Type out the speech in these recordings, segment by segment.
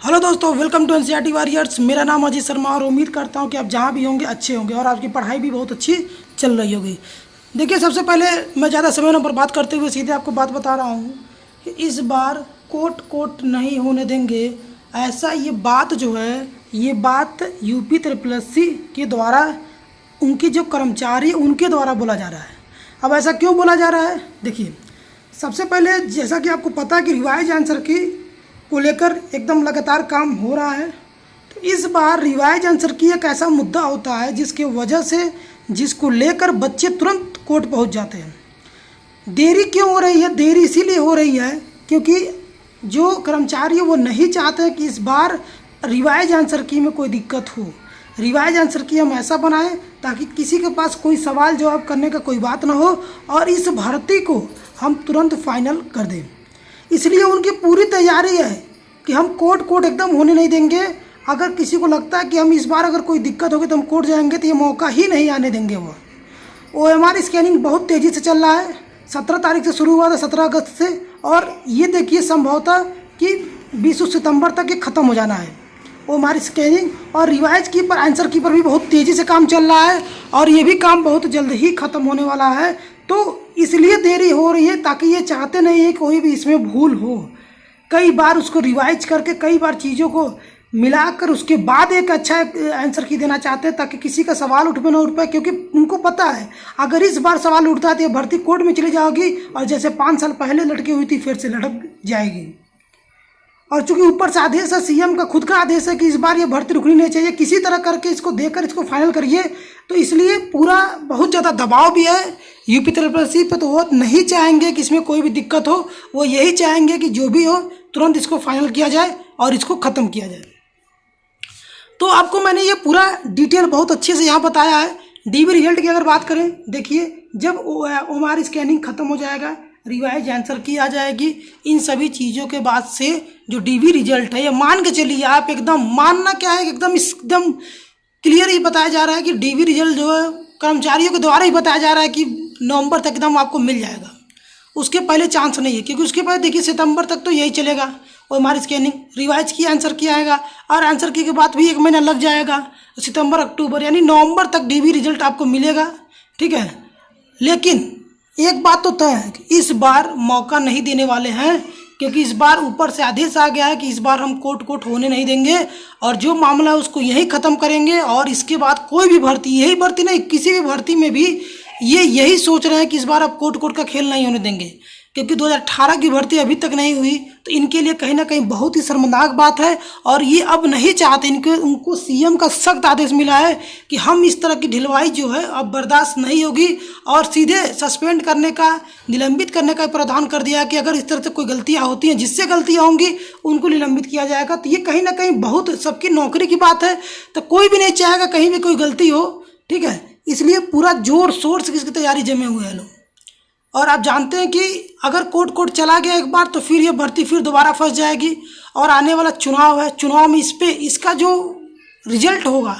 Hello दोस्तों, welcome to NCERT warriors. मेरा नाम अजय शर्मा और उम्मीद करता हूं कि आप जहां भी होंगे अच्छे होंगे और आपकी पढ़ाई भी बहुत अच्छी चल रही होगी। देखिए, सबसे पहले मैं ज़्यादा समय न बर्बाद करते हुए सीधे आपको बात बता रहा हूं कि इस बार कोट कोट नहीं होने देंगे। ऐसा ये बात जो है, ये बात यूपी ट्रिपल एससी के द्वारा, उनके जो कर्मचारी उनके द्वारा बोला जा रहा है। अब ऐसा क्यों बोला जा रहा है? देखिए, सबसे पहले जैसा कि आपको पता है कि रिवाइज आंसर की को लेकर एकदम लगातार काम हो रहा है। तो इस बार रिवाइज आंसर की एक ऐसा मुद्दा होता है जिसके वजह से, जिसको लेकर बच्चे तुरंत कोर्ट पहुंच जाते हैं। देरी क्यों हो रही है? देरी इसीलिए हो रही है क्योंकि जो कर्मचारी वो नहीं चाहते कि इस बार रिवाइज आंसर की में कोई दिक्कत हो। रिवाइज आंसर की हम ऐसा बनाएं ताकि किसी के पास कोई सवाल जवाब करने का कोई बात ना हो और इस भर्ती को हम तुरंत फाइनल कर दें। इसलिए उनकी पूरी तैयारी है कि हम कोर्ट एकदम होने नहीं देंगे। अगर किसी को लगता है कि हम इस बार अगर कोई दिक्कत होगी तो हम कोर्ट जाएंगे, तो ये मौका ही नहीं आने देंगे। वो OMR स्कैनिंग बहुत तेज़ी से चल रहा है। 17 तारीख से शुरू हुआ था, 17 अगस्त से, और ये देखिए संभवतः कि 20 सितंबर तक ये ख़त्म हो जाना है। OMR स्कैनिंग और रिवाइज की पर आंसर की पर भी बहुत तेज़ी से काम चल रहा है और ये भी काम बहुत जल्द ही ख़त्म होने वाला है। तो इसलिए देरी हो रही है ताकि ये चाहते नहीं है कोई भी इसमें भूल हो। कई बार उसको रिवाइज करके कई बार चीज़ों को मिलाकर उसके बाद एक अच्छा आंसर की देना चाहते हैं ताकि किसी का सवाल उठ पे ना उठ पाए, क्योंकि उनको पता है अगर इस बार सवाल उठता है तो ये भर्ती कोर्ट में चली जाएगी और जैसे 5 साल पहले लटकी हुई थी फिर से लटक जाएगी। और चूंकि ऊपर से आदेश है, CM का खुद का आदेश है कि इस बार ये भर्ती रुकनी नहीं चाहिए, किसी तरह करके इसको देकर इसको फाइनल करिए। तो इसलिए पूरा बहुत ज़्यादा दबाव भी है यूपी ट्रिपल एससी पे। तो वो नहीं चाहेंगे कि इसमें कोई भी दिक्कत हो, वो यही चाहेंगे कि जो भी हो तुरंत इसको फाइनल किया जाए और इसको ख़त्म किया जाए। तो आपको मैंने ये पूरा डिटेल बहुत अच्छे से यहाँ बताया है। DV रिजल्ट की अगर बात करें, देखिए जब OMR स्कैनिंग ख़त्म हो जाएगा, रिवाइज आंसर की आ जाएगी, इन सभी चीज़ों के बाद से जो DV रिजल्ट है, ये मान के चलिए आप, एकदम मानना क्या है, एकदम क्लियर ही बताया जा रहा है कि DV रिजल्ट जो है कर्मचारियों के द्वारा ही बताया जा रहा है कि नवंबर तक एकदम आपको मिल जाएगा। उसके पहले चांस नहीं है, क्योंकि उसके पहले देखिए सितंबर तक तो यही चलेगा। OMR स्कैनिंग, रिवाइज की आंसर की आएगा और आंसर की के बाद भी 1 महीना लग जाएगा, सितंबर अक्टूबर यानी नवंबर तक DV रिजल्ट आपको मिलेगा। ठीक है, लेकिन एक बात तो तय है कि इस बार मौका नहीं देने वाले हैं, क्योंकि इस बार ऊपर से आदेश आ गया है कि इस बार हम कोर्ट होने नहीं देंगे और जो मामला है उसको यही ख़त्म करेंगे। और इसके बाद कोई भी भर्ती, यही भर्ती नहीं, किसी भी भर्ती में भी ये यही सोच रहे हैं कि इस बार अब कोर्ट का खेल नहीं होने देंगे, क्योंकि 2018 की भर्ती अभी तक नहीं हुई। तो इनके लिए कहीं ना कहीं बहुत ही शर्मनाक बात है और ये अब नहीं चाहते। उनको CM का सख्त आदेश मिला है कि हम इस तरह की ढिलवाई जो है अब बर्दाश्त नहीं होगी और सीधे सस्पेंड करने का, निलंबित करने का प्रावधान कर दिया कि अगर इस तरह से कोई गलतियां होती हैं, जिससे गलतियां होंगी उनको निलंबित किया जाएगा। तो ये कहीं ना कहीं बहुत सबकी नौकरी की बात है, तो कोई भी नहीं चाहेगा कहीं भी कोई गलती हो। ठीक है, इसलिए पूरा जोर शोर से इसकी तैयारी जमे हुए हैं लोग। और आप जानते हैं कि अगर कोर्ट चला गया एक बार तो फिर ये भर्ती फिर दोबारा फंस जाएगी। और आने वाला चुनाव है, चुनाव में इसका जो रिजल्ट होगा,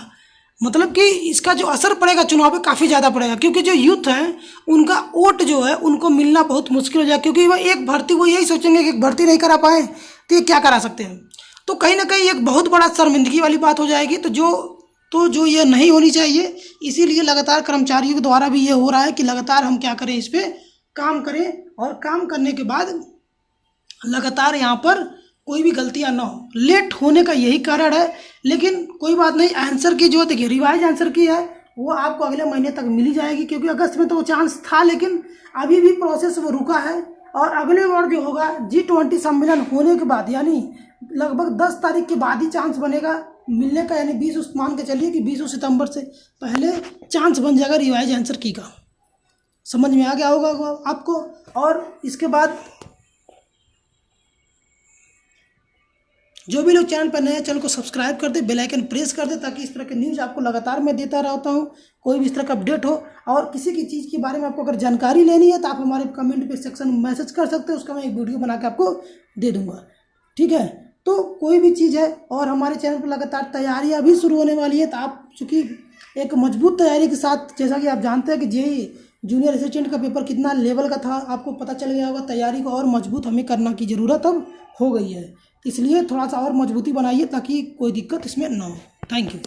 मतलब कि इसका जो असर पड़ेगा चुनाव पे काफ़ी ज़्यादा पड़ेगा, क्योंकि जो यूथ है उनका वोट जो है उनको मिलना बहुत मुश्किल हो जाएगा, क्योंकि वह एक भर्ती, वो यही सोचेंगे कि एक भर्ती नहीं करा पाए तो ये क्या करा सकते हैं। तो कहीं ना कहीं एक बहुत बड़ा शर्मिंदगी वाली बात हो जाएगी। तो जो ये नहीं होनी चाहिए, इसीलिए लगातार कर्मचारियों के द्वारा भी ये हो रहा है कि लगातार हम क्या करें, इस पर काम करें और काम करने के बाद लगातार यहाँ पर कोई भी गलतियाँ ना हो। लेट होने का यही कारण है, लेकिन कोई बात नहीं। आंसर की जो देखिए रिवाइज आंसर की है वो आपको अगले महीने तक मिली जाएगी, क्योंकि अगस्त में तो वो चांस था, लेकिन अभी भी प्रोसेस वो रुका है। और अगले बार जो होगा G20 सम्मेलन होने के बाद, यानी लगभग 10 तारीख के बाद ही चांस बनेगा मिलने का, यानी 20 मान के चलिए कि 20 सितंबर से पहले चांस बन जाएगा रिवाइज आंसर की का। समझ में आ गया होगा आपको। और इसके बाद जो भी लोग चैनल पर नए हैं, चैनल को सब्सक्राइब कर दे, बेल आइकन प्रेस कर दे, ताकि इस तरह के न्यूज़ आपको लगातार मैं देता रहता हूँ, कोई भी इस तरह का अपडेट हो। और किसी की चीज़ के बारे में आपको अगर जानकारी लेनी है तो आप हमारे कमेंट पे सेक्शन में मैसेज कर सकते हैं, उसका मैं एक वीडियो बना के आपको दे दूँगा। ठीक है, तो कोई भी चीज़ है। और हमारे चैनल पर लगातार तैयारियाँ भी शुरू होने वाली है, तो आप चूँकि एक मजबूत तैयारी के साथ, जैसा कि आप जानते हैं कि JEE जूनियर असिस्टेंट का पेपर कितना लेवल का था, आपको पता चल गया होगा। तैयारी को और मजबूत हमें करना की ज़रूरत अब हो गई है, इसलिए थोड़ा सा और मजबूती बनाइए ताकि कोई दिक्कत इसमें ना हो। Thank you.